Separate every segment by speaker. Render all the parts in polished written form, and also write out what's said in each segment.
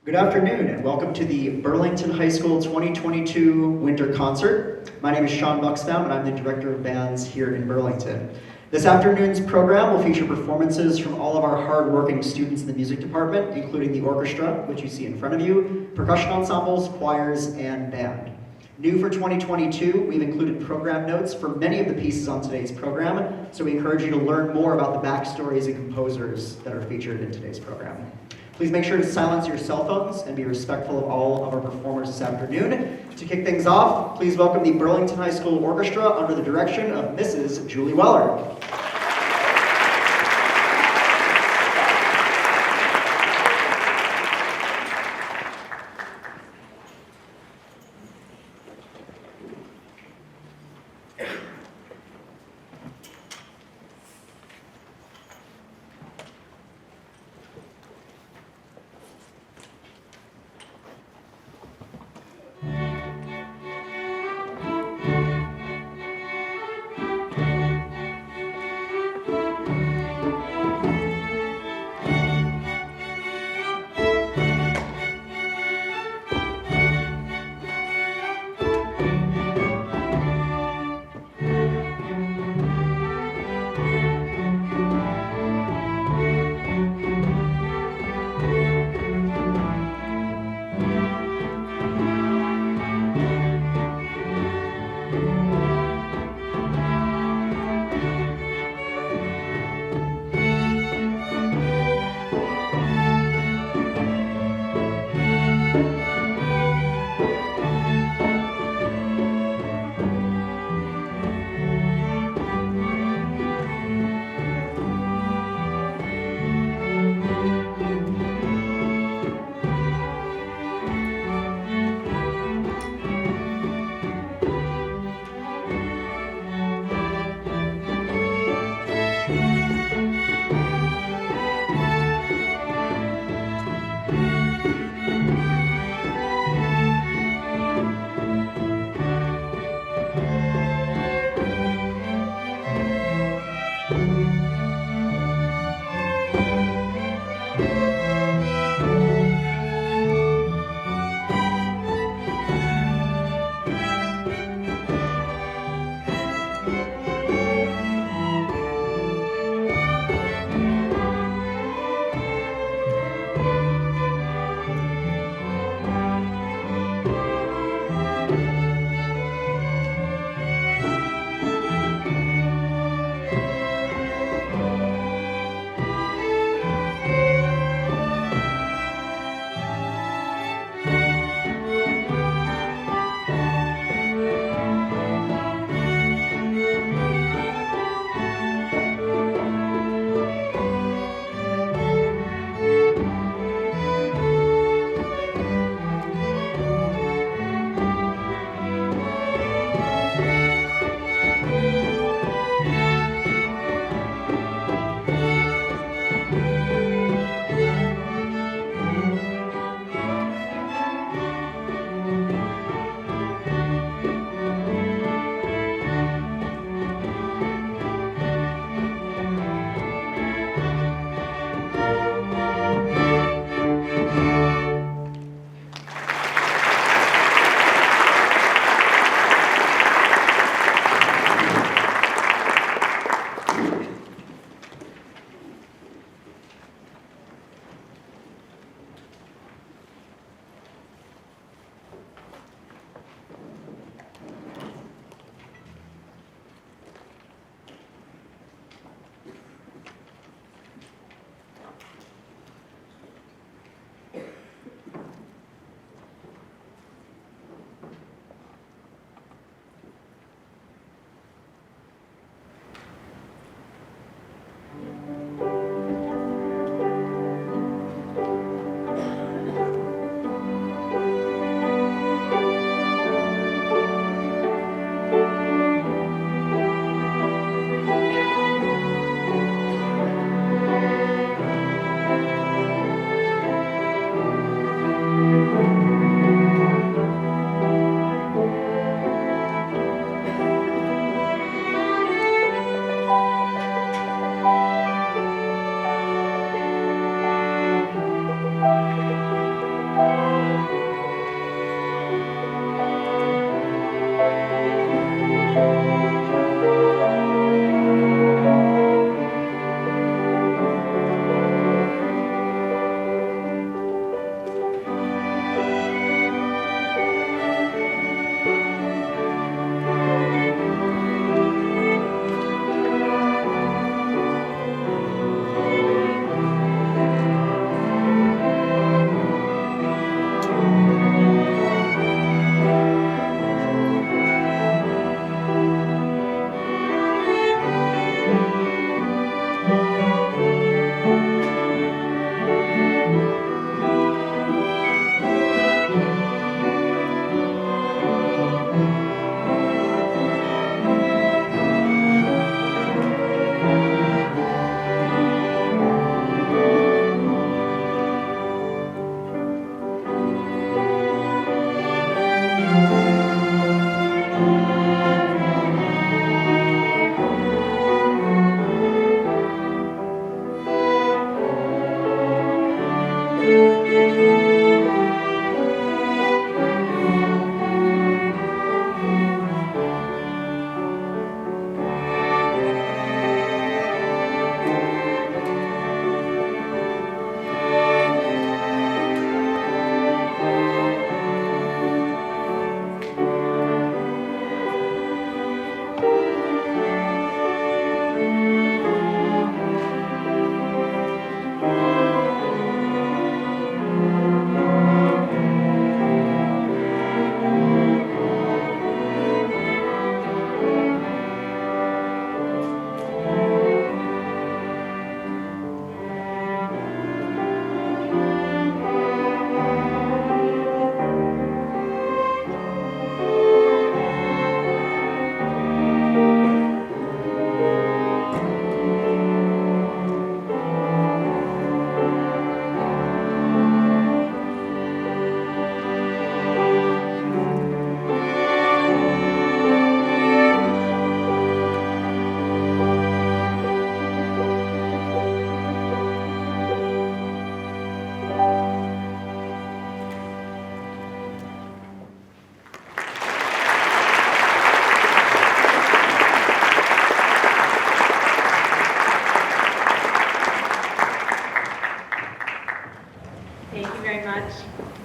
Speaker 1: Good afternoon and welcome to the Burlington High School 2022 Winter Concert. My name is Sean Buxbaum and I'm the Director of Bands here in Burlington. This afternoon's program will feature performances from all of our hard-working students in the music department, including the orchestra, which you see in front of you, percussion ensembles, choirs, and band. New for 2022, we've included program notes for many of the pieces on today's program, so we encourage you to learn more about the backstories and composers that are featured in today's program. Please make sure to silence your cell phones and be respectful of all of our performers this afternoon. To kick things off, please welcome the Burlington High School Orchestra under the direction of Mrs. Julie Weller.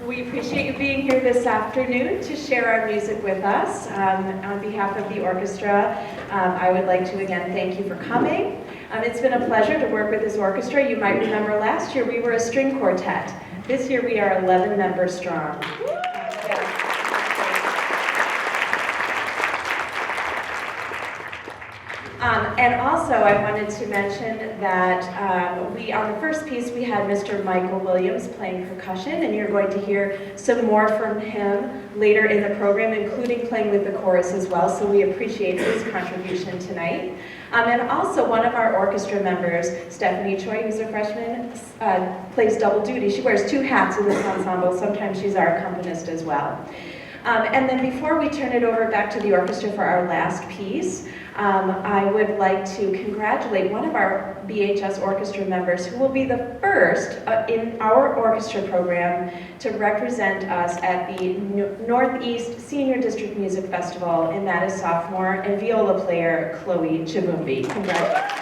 Speaker 2: We appreciate you being here this afternoon to share our music with us. On behalf of the orchestra, I would like to again thank you for coming. It's been a pleasure to work with this orchestra. You might remember last year we were a string quartet. This year we are 11 members strong. And also, I wanted to mention that on the first piece, we had Mr. Michael Williams playing percussion, and you're going to hear some more from him later in the program, including playing with the chorus as well, so we appreciate his contribution tonight. And also, one of our orchestra members, Stephanie Choi, who's a freshman, plays double duty. She wears 2 hats in this ensemble. Sometimes she's our accompanist as well. And then before we turn it over back to the orchestra for our last piece, I would like to congratulate one of our BHS orchestra members who will be the first in our orchestra program to represent us at the Northeast Senior District Music Festival, and that is sophomore and viola player Chloe Chibumbi. Congratulations.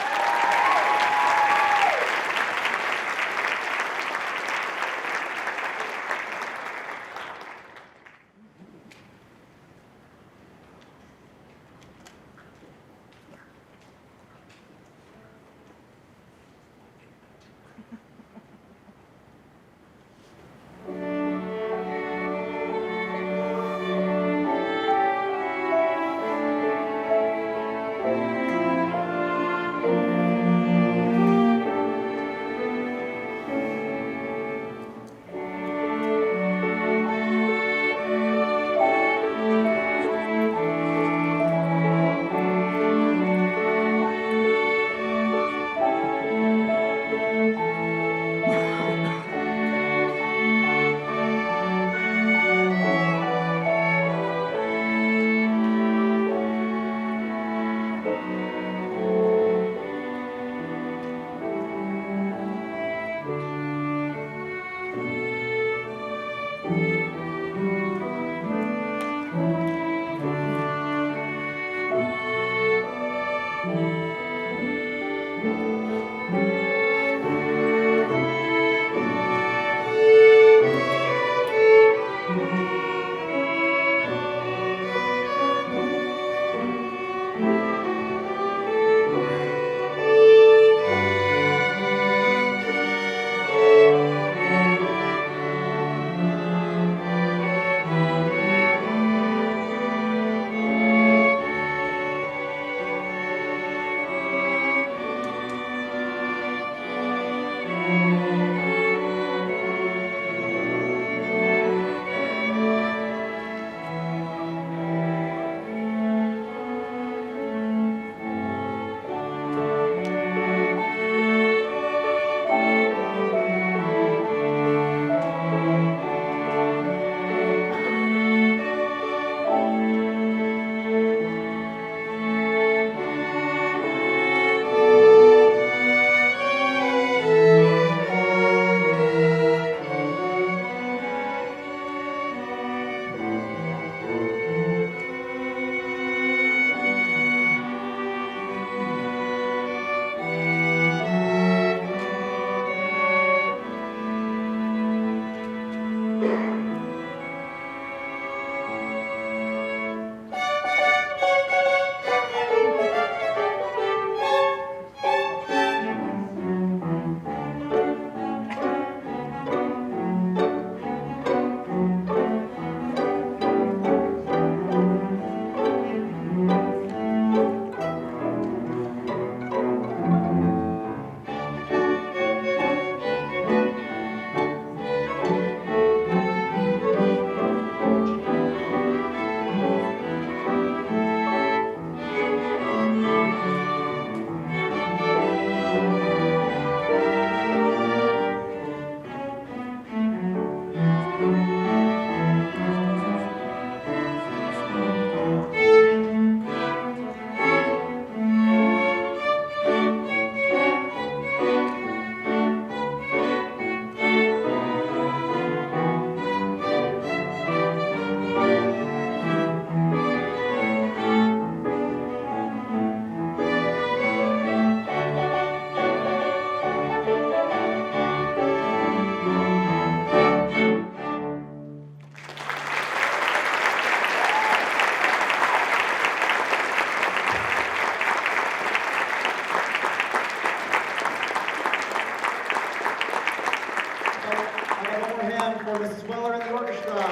Speaker 1: Orchestra.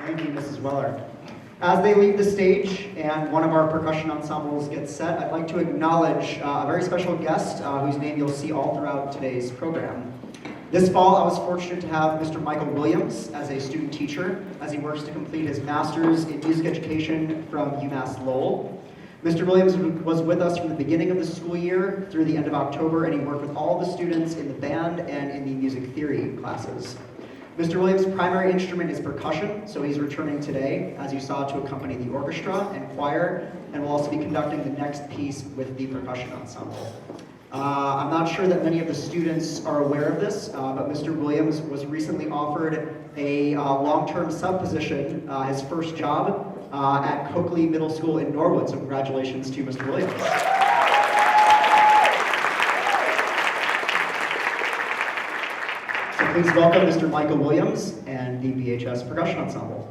Speaker 1: Thank you, Mrs. Weller. As they leave the stage and one of our percussion ensembles gets set, I'd like to acknowledge a very special guest whose name you'll see all throughout today's program. This fall, I was fortunate to have Mr. Michael Williams as a student teacher as he works to complete his master's in music education from UMass Lowell. Mr. Williams was with us from the beginning of the school year through the end of October, and he worked with all the students in the band and in the music theory classes. Mr. Williams' primary instrument is percussion, so he's returning today, as you saw, to accompany the orchestra and choir, and will also be conducting the next piece with the percussion ensemble. I'm not sure that many of the students are aware of this, but Mr. Williams was recently offered a long-term sub position, his first job at Coakley Middle School in Norwood, so congratulations to Mr. Williams. So please welcome Mr. Michael Williams and the VHS Percussion Ensemble.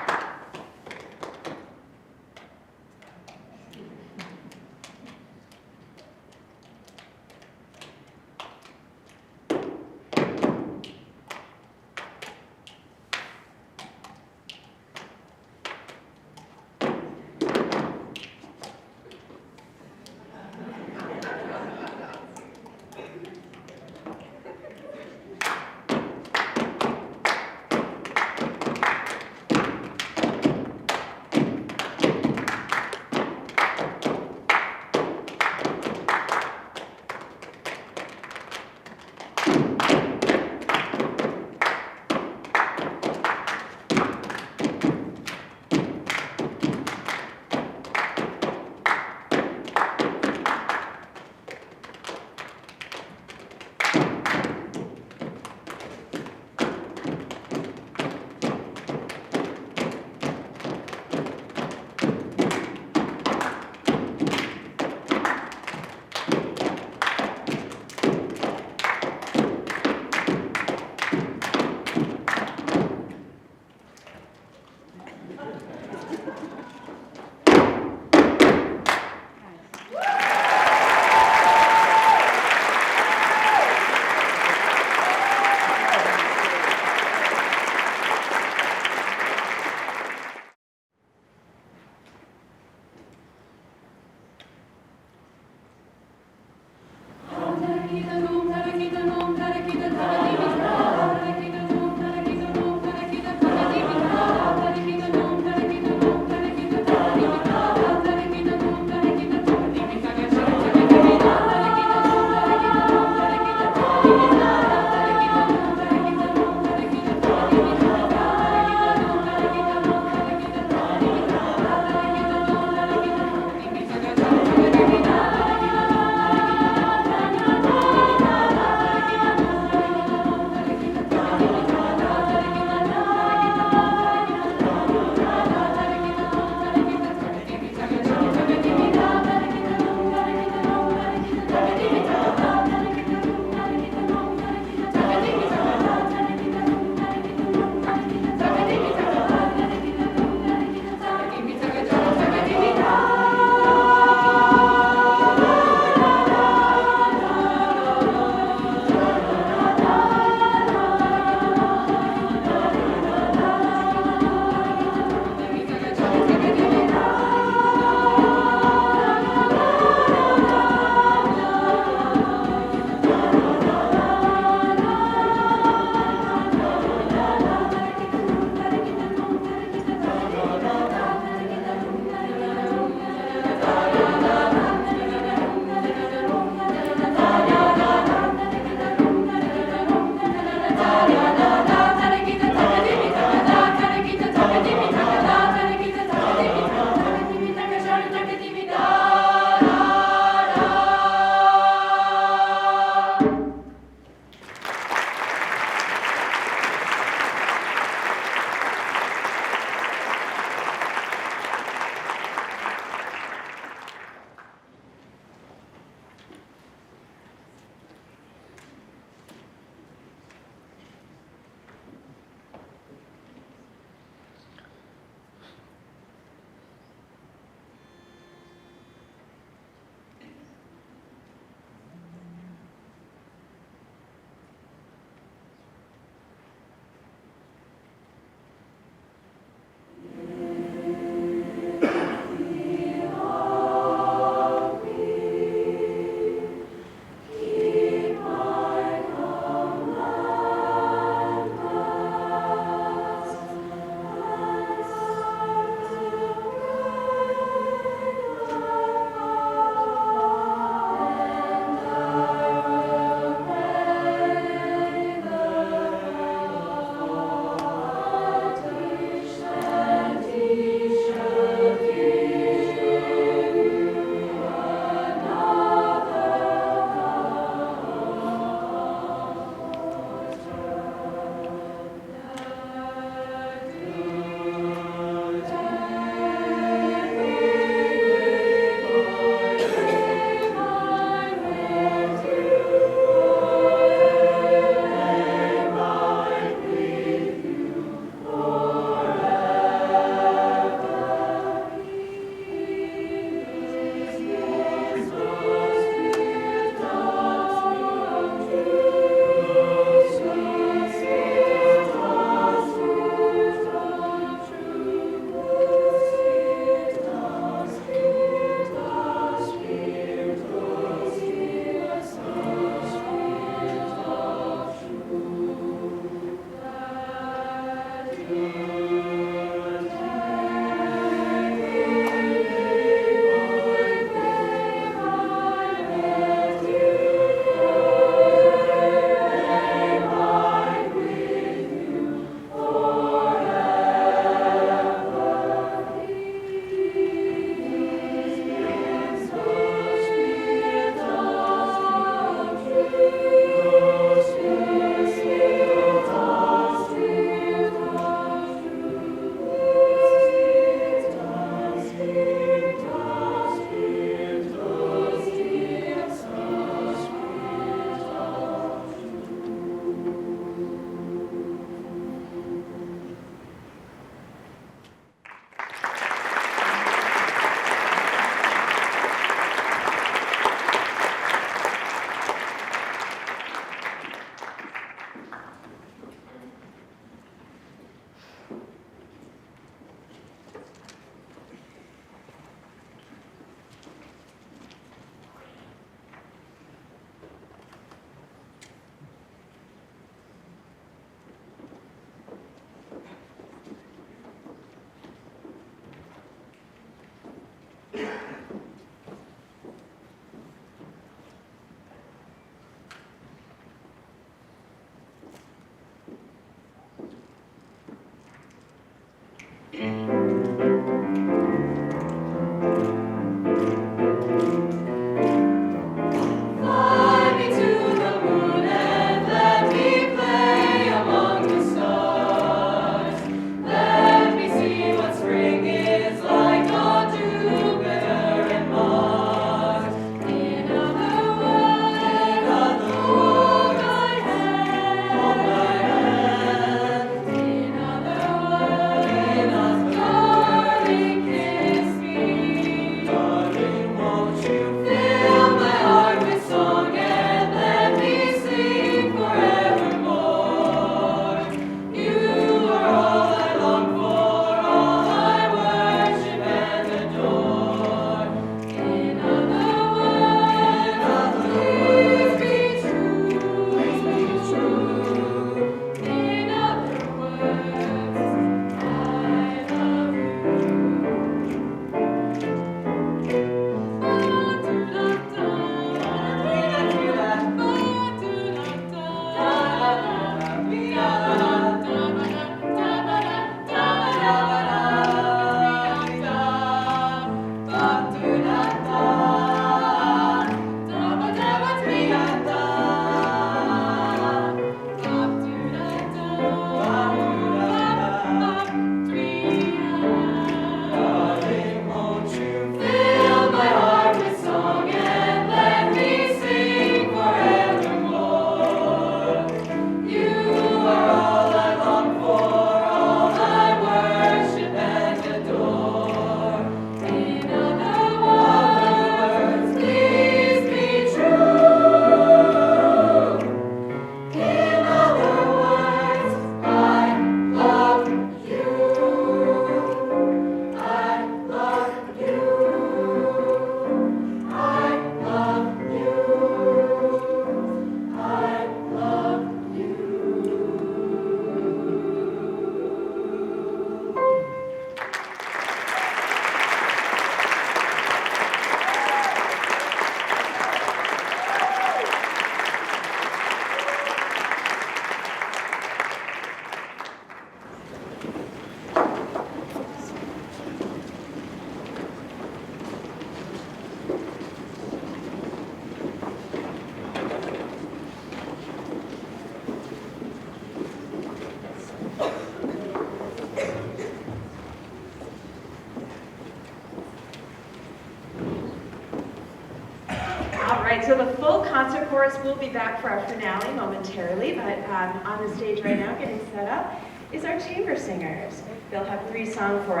Speaker 2: right, so the full concert chorus will be back for our finale momentarily, but on the stage right now, getting set up, is our chamber singers. They'll have 3 songs for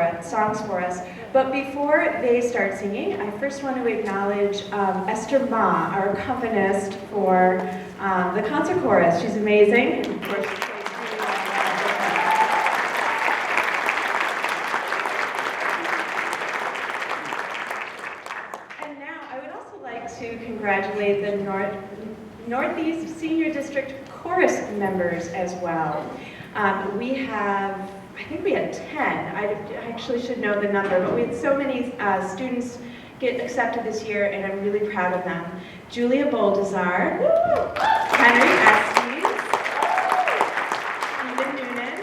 Speaker 2: us. But before they start singing, I first want to acknowledge Esther Ma, our accompanist for the concert chorus. She's amazing. And of course, she plays really well. And now I would also like to congratulate the Northeast Senior District Chorus members as well. I think we had 10. I actually should know the number, but we had so many students get accepted this year, and I'm really proud of them. Julia Boldazar, Henry Estes, Stephen Noonan,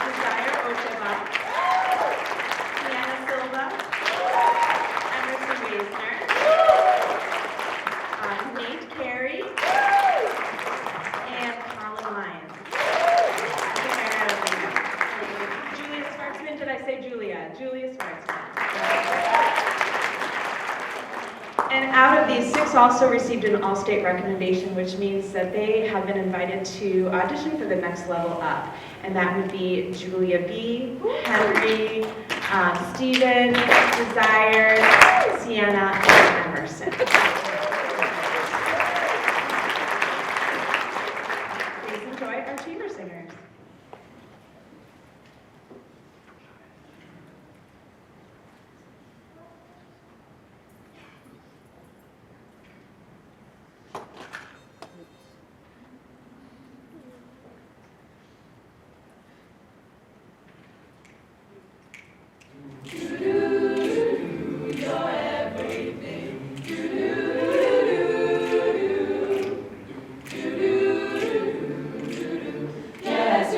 Speaker 2: Desire Ocheva, Deanna Silva, Emerson Weisner, Nate Carey, and Colin Lyons. Did I say Julia? Julia Schwartzman. And out of these, 6 also received an all-state recommendation, which means that they have been invited to audition for the next level up. And that would be Julia B., Henry, Stephen, Desire, Sienna, and Emerson. Please enjoy our chamber singers.
Speaker 3: Yes,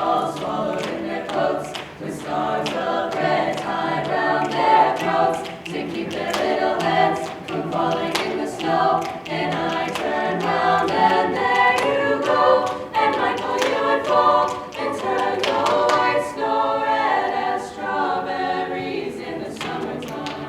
Speaker 3: all swallowed in their coats, with scarves of red tied round their throats, to keep their little heads from falling in the snow. And I turned round and there you go, and Michael, you would fall and turn the white snow red as strawberries in the summertime.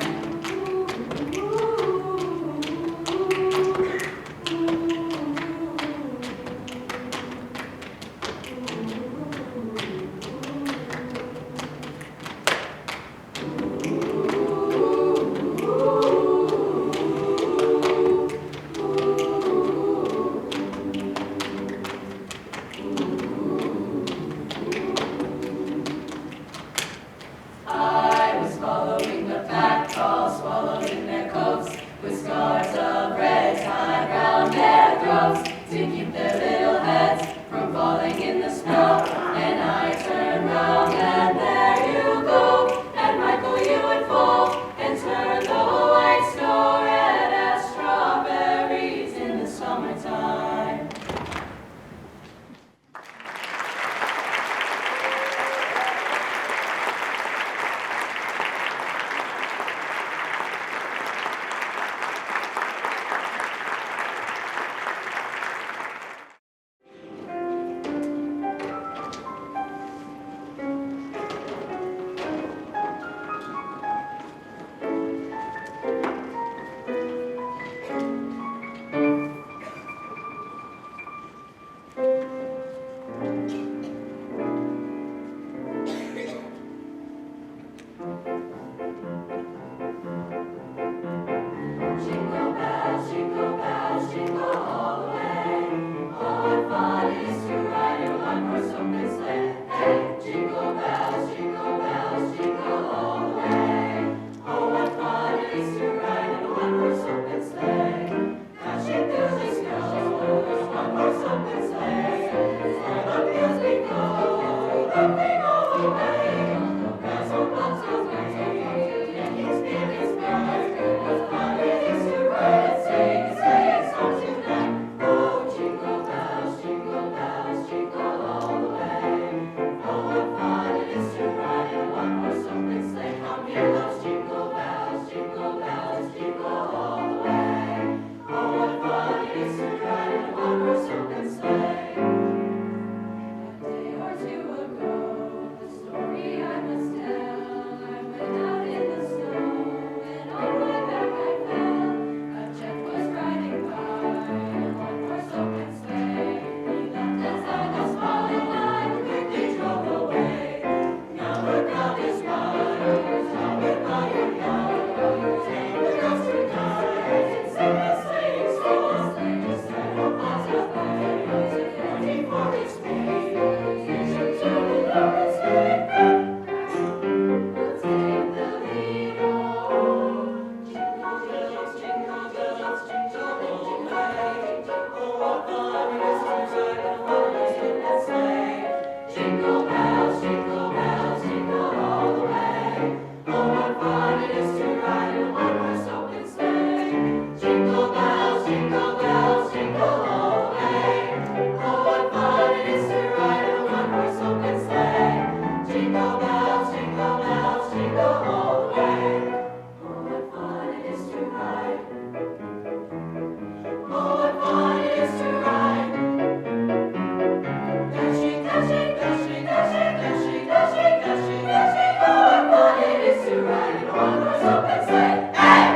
Speaker 3: I was following the pack, all swallowed in their coats, with scarves of red tied round their throats, to keep their little heads from falling in the snow. And I turned round and there you go, and Michael, you would fall and turn the white snow red as strawberries in the summertime. Jingle bells, jingle all the way. Oh, what fun it is to ride in one horse open sleigh. Hey, jingle bells, jingle all the way. Oh, what fun it is to ride in a one horse open sleigh. Dashing through the snow, one horse open sleigh. O'er the fields we go, laughing all the way. Bells on bobtails ring, making spirits bright. What fun it is to ride and sing a sleighing song tonight. Oh, jingle bells, jingle all the way. Oh, what fun it is to ride in a one-horse open sleigh. Come hear those jingle bells, jingle all the way. Oh, what fun it is to ride in a one-horse open sleigh. A day or two ago, the story I must tell. I went out in the snow, and on my back I fell. A gent was riding by in a one-horse open sleigh. He left us like a falling line, quickly drove away. Now the crowd is riders, now we're by your yard. Take the girls tonight, sing a sleighing song. Instead of lots of plays, 40 speed, vision to the open sleigh. We'll take the lead, oh. Jingle bells, jingle all the way. Oh, what fun it is to ride in a one-horse open sleigh. Jingle bells, jingle all the way. Oh, what fun it is to ride in a one-horse open sleigh. Jingle bells, jingle all the way. Oh, what fun it is to ride in a one-horse open sleigh. Jingle bells, jingle all the way. Oh, what fun it is to ride. Oh, what fun it is to ride. Dashing, dashing, dashing, dashing, dashing, dashing, dashing, dashing. Oh, what fun it is to ride in a one-horse open sleigh. Hey!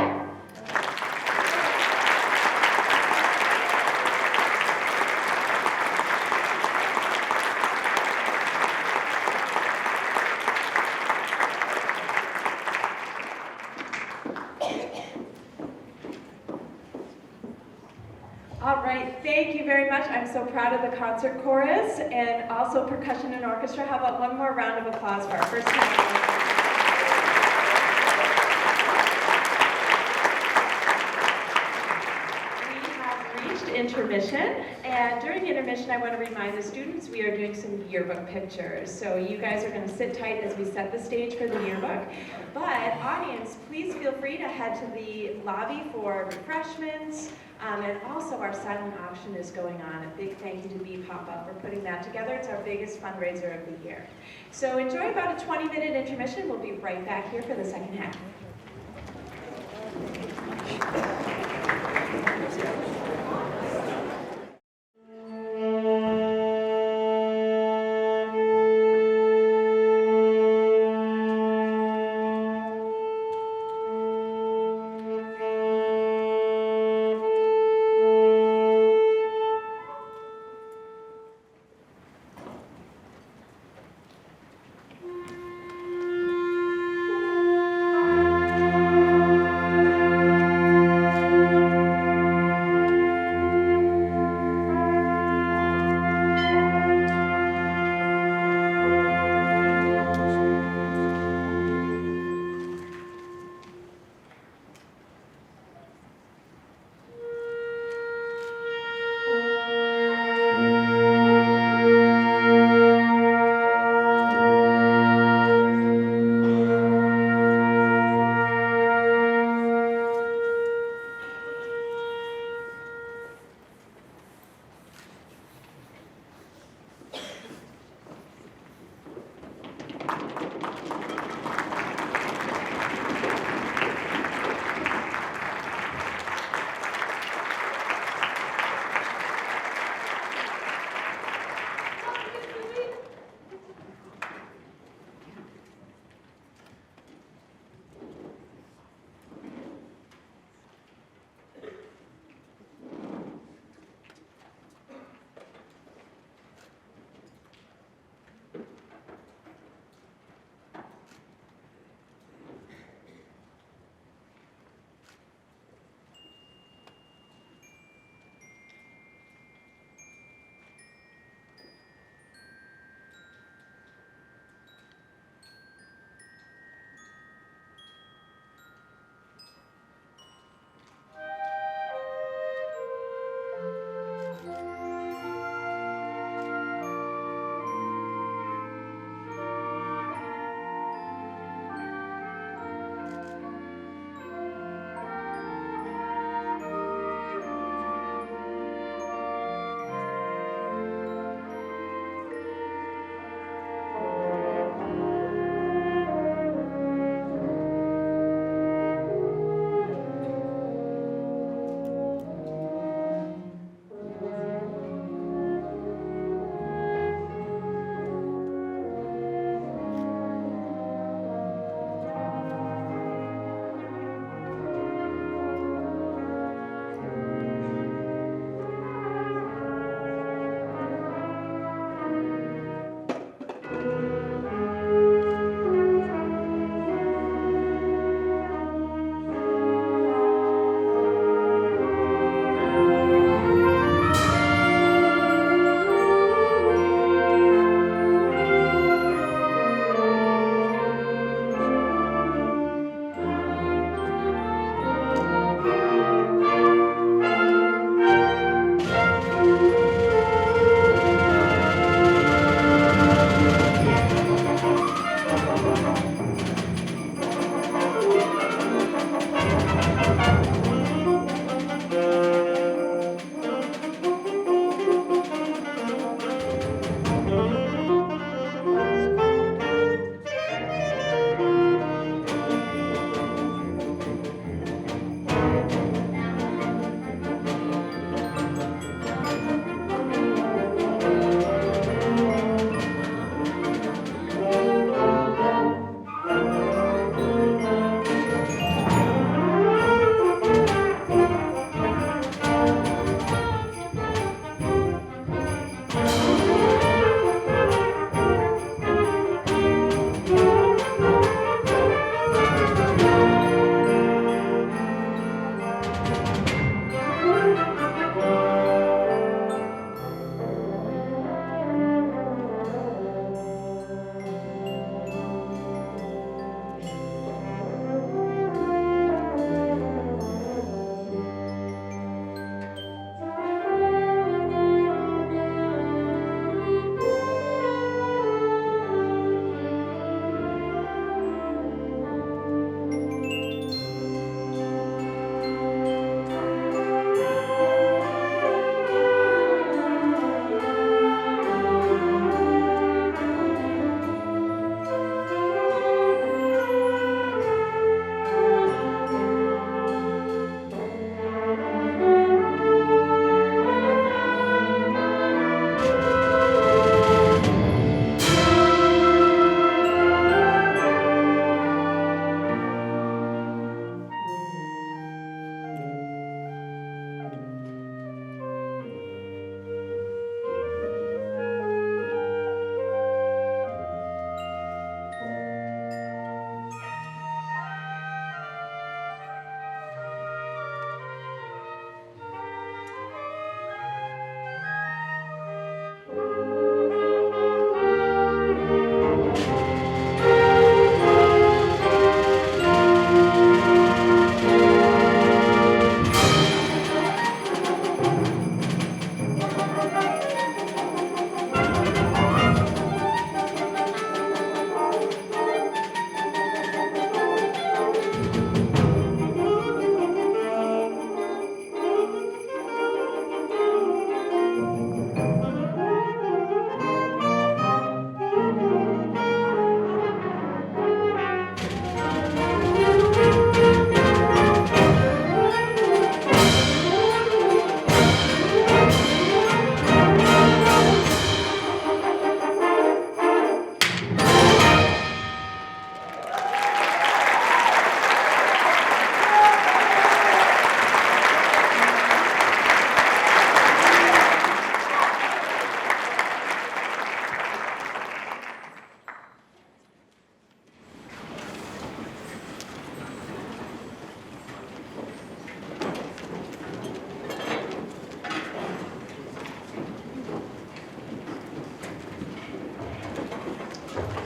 Speaker 2: All right, thank you very much. I'm so proud of the concert chorus and also percussion and orchestra. How about one more round of applause for our first time? We have reached intermission, and during intermission I want to remind the students we are doing some yearbook pictures. So you guys are going to sit tight as we set the stage for the yearbook. But audience, please feel free to head to the lobby for refreshments, and also our silent auction is going on. A big thank you to B Pop-Up for putting that together. It's our biggest fundraiser of the year. So enjoy about a 20-minute intermission. We'll be right back here for the second half.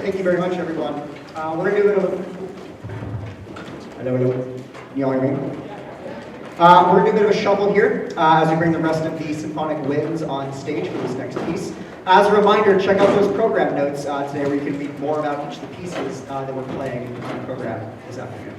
Speaker 1: Thank you very much, everyone. We're going to do a bit of Hello. Can you all hear me? We're going to do a bit of a shuffle here as we bring the rest of the symphonic winds on stage for this next piece. As a reminder, check out those program notes today where you can read more about each of the pieces that we're playing on the program this afternoon.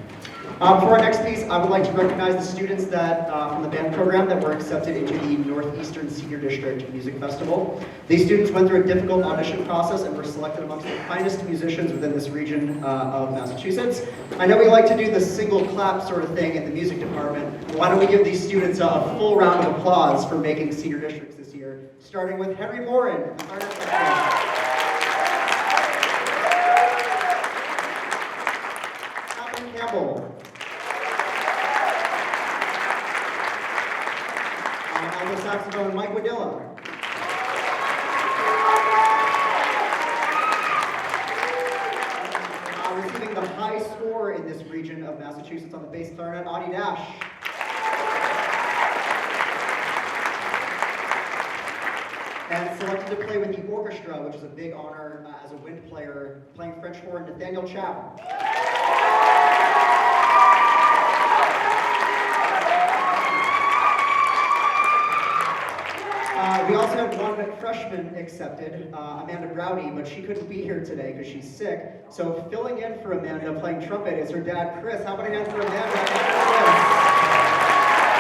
Speaker 1: For our next piece, I would like to recognize the students that from the band program that were accepted into the Northeastern Senior District Music Festival. These students went through a difficult audition process and were selected amongst the finest musicians within this region of Massachusetts. I know we like to do the single clap sort of thing in the music department. Why don't we give these students a full round of applause for making senior districts this year, starting with Henry Morin. Catherine Campbell. Alto saxophone, Mike Wadilla. Receiving the high score in this region of Massachusetts on the bass clarinet, Audie Dash. And selected to play with the orchestra, which is a big honor as a wind player, playing French horn, Nathaniel Chapman. We also have one freshman accepted, Amanda Browdy, but she couldn't be here today because she's sick. So filling in for Amanda playing trumpet is her dad, Chris. How about a hand for Amanda?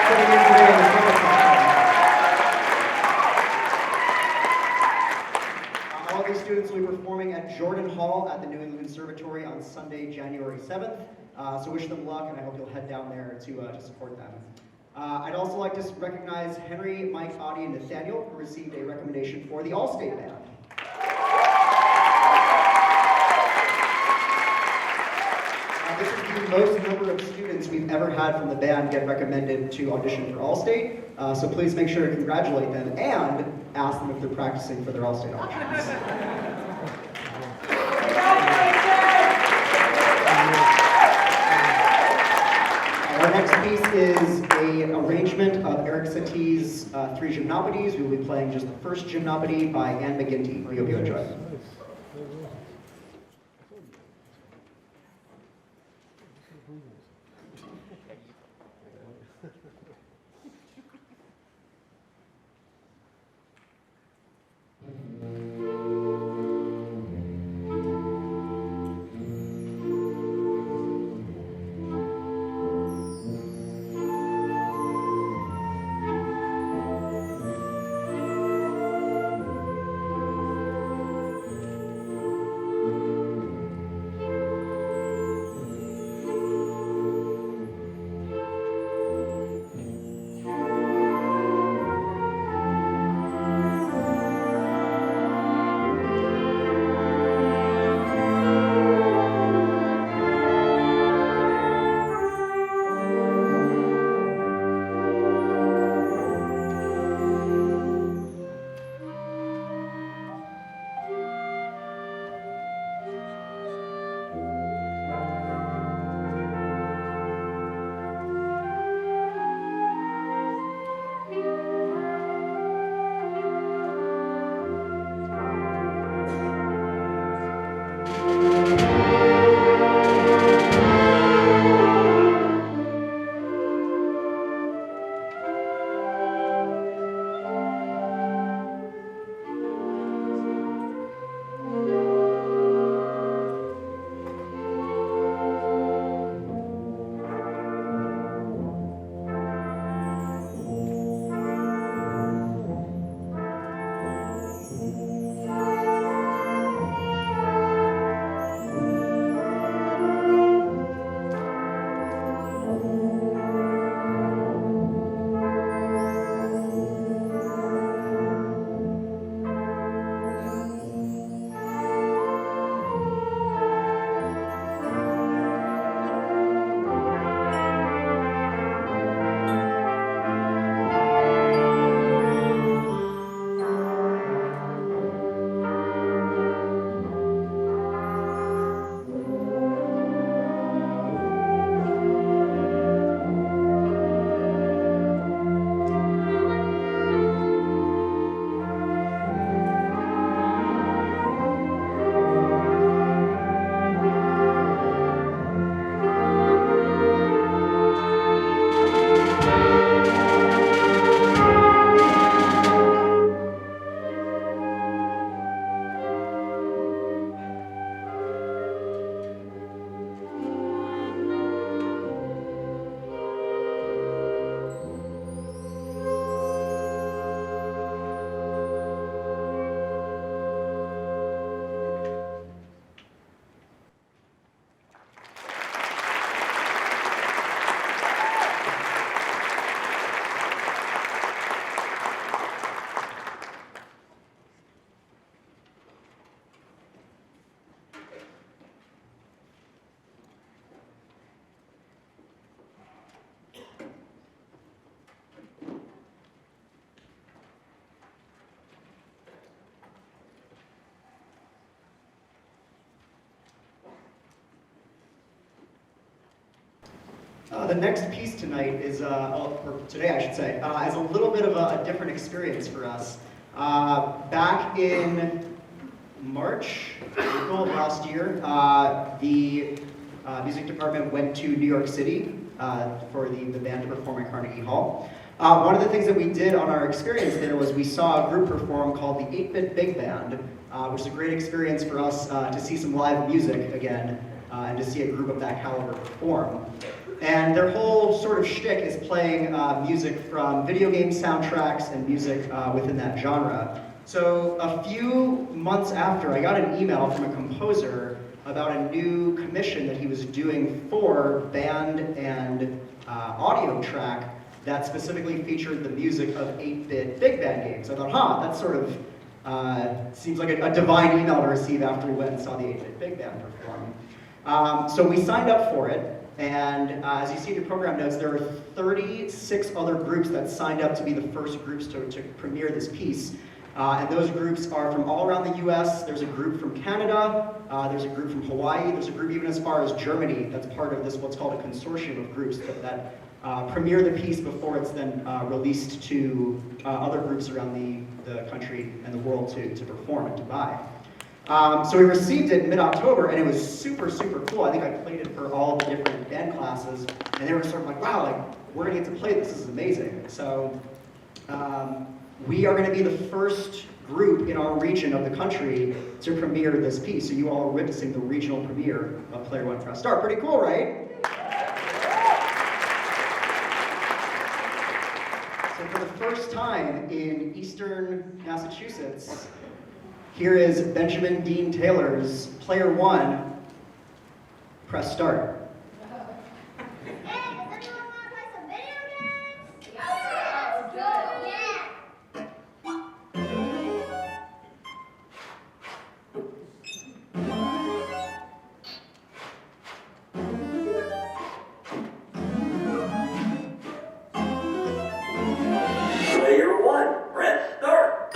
Speaker 1: Sitting in today on the trumpet section. All of these students will be performing at Jordan Hall at the New England Conservatory on Sunday, January 7th. So wish them luck, and I hope you'll head down there to support them. I'd also like to recognize Henry, Mike, Audie, and Nathaniel, who received a recommendation for the All-State Band. This is the most number of students we've ever had from the band get recommended to audition for All-State, so please make sure to congratulate them and ask them if they're practicing for their All-State auditions. Our next piece is an arrangement of Eric Satie's 3 gymnopedies. We will be playing just the first gymnopedy by Anne McGinty. We hope you enjoy. the next piece tonight is, or today I should say, is a little bit of a different experience for us. Back in March, April of last year, the music department went to New York City for the band to perform at Carnegie Hall. One of the things that we did on our experience there was we saw a group perform called the 8-Bit Big Band, which is a great experience for us to see some live music again and to see a group of that caliber perform. And their whole sort of shtick is playing music from video game soundtracks and music within that genre. So a few months after, I got an email from a composer about a new commission that he was doing for band and audio track that specifically featured the music of 8-bit big band games. I thought, that sort of seems like a divine email to receive after we went and saw the 8-bit big band perform. So we signed up for it, and as you see in your program notes, there are 36 other groups that signed up to be the first groups to premiere this piece. And those groups are from all around the US. There's a group from Canada, there's a group from Hawaii, there's a group even as far as Germany that's part of this, what's called a consortium of groups that premiere the piece before it's then released to other groups around the country and the world to perform and to buy. So we received it in mid-October, and it was super, super cool. I think I played it for all the different band classes, and they were sort of like, wow, like, we're gonna get to play this, this is amazing. So we are gonna be the first group in our region of the country to premiere this piece. So you all are witnessing the regional premiere of Player One Press Start. Pretty cool, right? So for the first time in Eastern Massachusetts, here is Benjamin Dean Taylor's Player One Press Start.
Speaker 4: Player one, press start.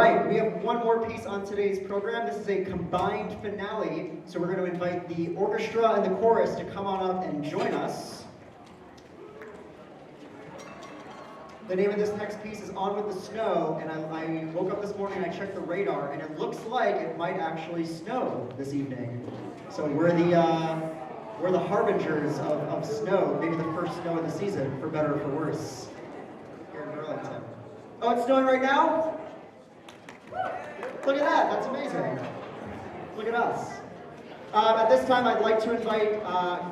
Speaker 1: right, we have one more piece on today's program. This is a combined finale, so we're going to invite the orchestra and the chorus to come on up and join us. The name of this next piece is On With the Snow, and I woke up this morning and I checked the radar, and it looks like it might actually snow this evening. So we're the harbingers of snow, maybe the first snow of the season, for better or for worse, here in Burlington. Oh, it's snowing right now? Look at that, that's amazing. Look at us. At this time, I'd like to invite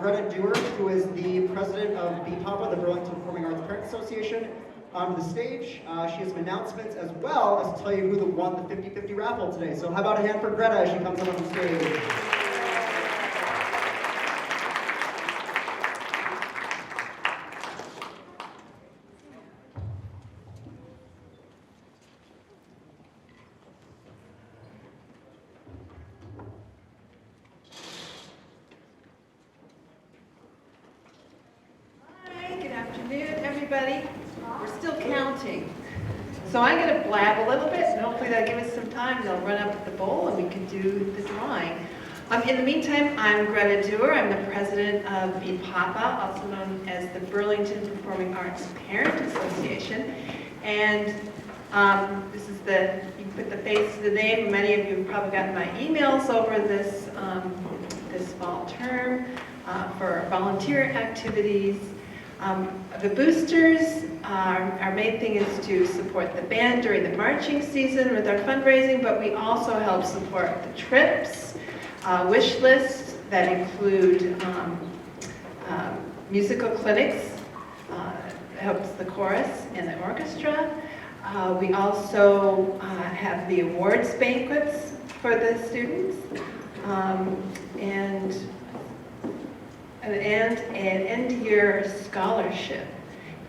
Speaker 1: Greta Dewar, who is the president of BPAPA, the Burlington Performing Arts Parent Association, onto the stage. She has some announcements as well as to tell you who won the 50-50 raffle today. So how about a hand for Greta as she comes up on the stage.
Speaker 5: Hi, good afternoon, everybody. We're still counting. So I'm going to blab a little bit, and hopefully that'll give us some time, and they'll run up the bowl, and we can do the drawing. In the meantime, I'm Greta Dewar. I'm the president of BPAPA, also known as the Burlington Performing Arts Parent Association. And this is you put the face to the name. Many of you have probably gotten my emails over this fall term for volunteer activities. The boosters, our main thing is to support the band during the marching season with our fundraising, but we also help support the trips, wish lists that include musical clinics, helps the chorus and the orchestra. We also have the awards banquets for the students, and an end-year scholarship.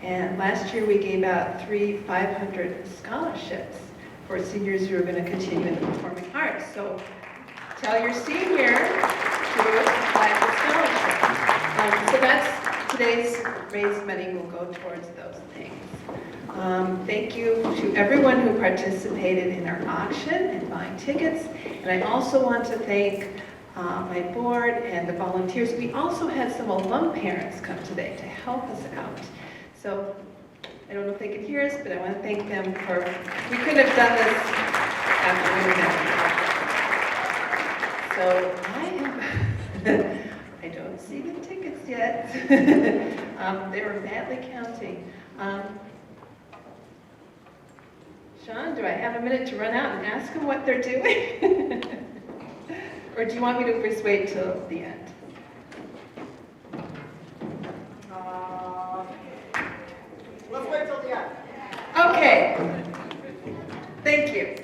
Speaker 5: And last year we gave out 500 scholarships for seniors who are going to continue in the performing arts. So tell your senior to apply for scholarship. So that's today's raised money will go towards those things. Thank you to everyone who participated in our auction and buying tickets. And I also want to thank my board and the volunteers. We also had some alum parents come today to help us out. So I don't know if they can hear us, but I want to thank them we couldn't have done this after we were So I don't see the tickets yet. They were madly counting. Sean, do I have a minute to run out and ask them what they're doing? Or do you want me to just wait till the end?
Speaker 1: Let's wait till the end.
Speaker 5: Okay. Thank you.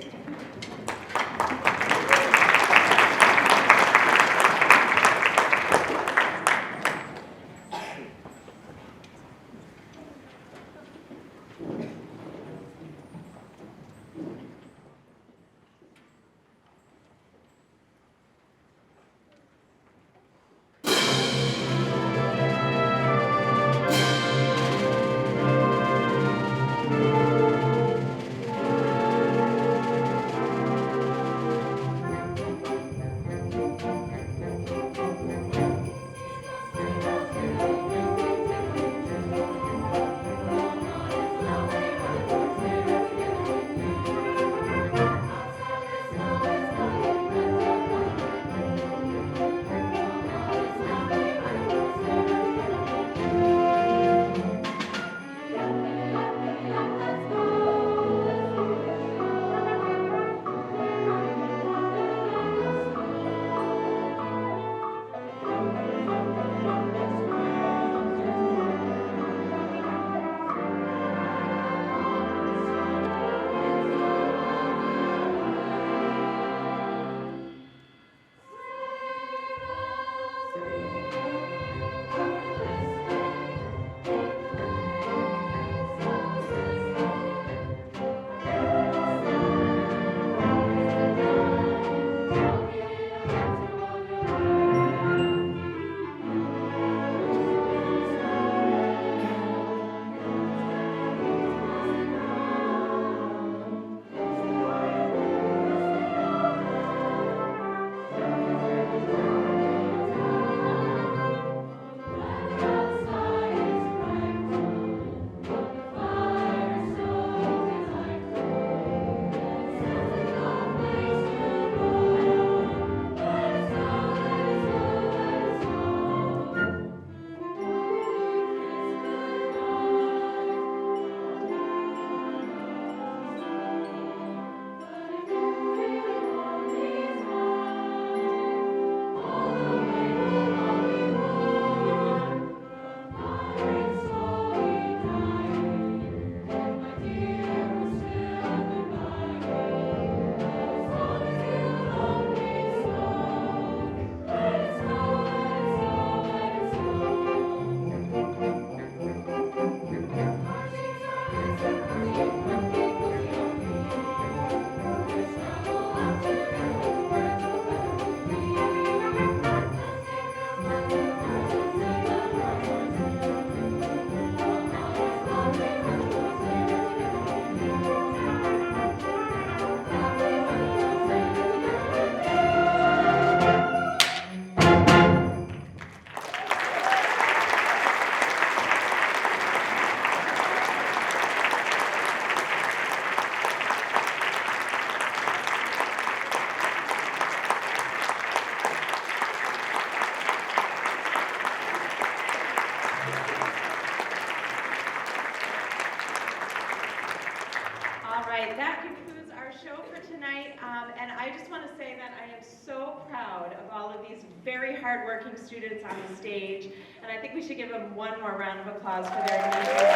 Speaker 2: very hardworking students on the stage, and I think we should give them one more round of applause for their amazing work.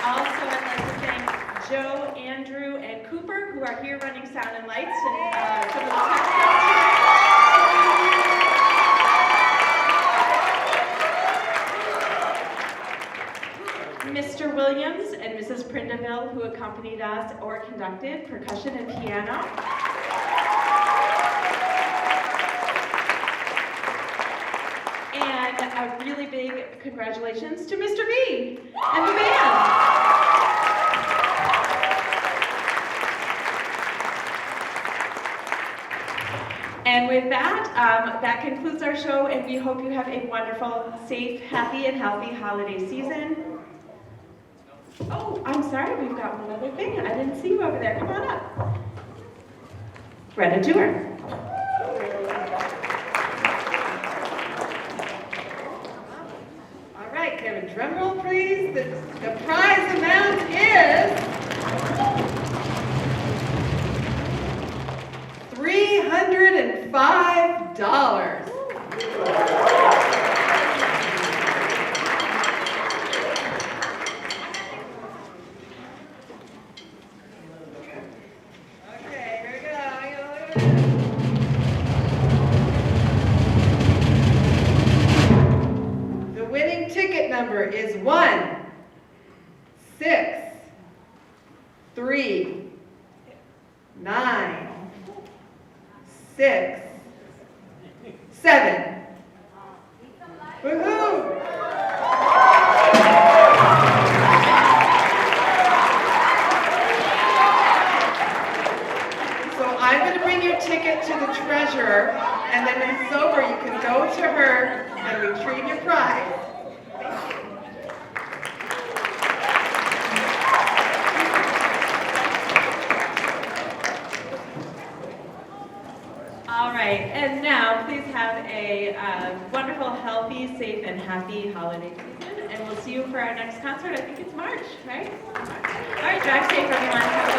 Speaker 2: Also, I'd like to thank Joe, Andrew, and Cooper, who are here running sound and lights, and some of the tech Mr. Williams and Mrs. Prindeville, who accompanied us or conducted percussion and piano. And a really big congratulations to Mr. B and the band. And with that, that concludes our show, and we hope you have a wonderful, safe, happy, and healthy holiday season. Oh, I'm sorry, we've got one other thing. I didn't see you over there. Come on up. Greta Dewar.
Speaker 5: All right, can I have a drum roll, please? The prize amount is $305. Number is 1, 6, 3, 9, 6, 7. Woohoo! So I'm going to bring your ticket to the treasurer, and then when it's over, you can go to her and retrieve your prize.
Speaker 2: All right, and now please have a wonderful, healthy, safe, and happy holiday season, and we'll see you for our next concert. I think it's March, right? All right, drive safe, everyone.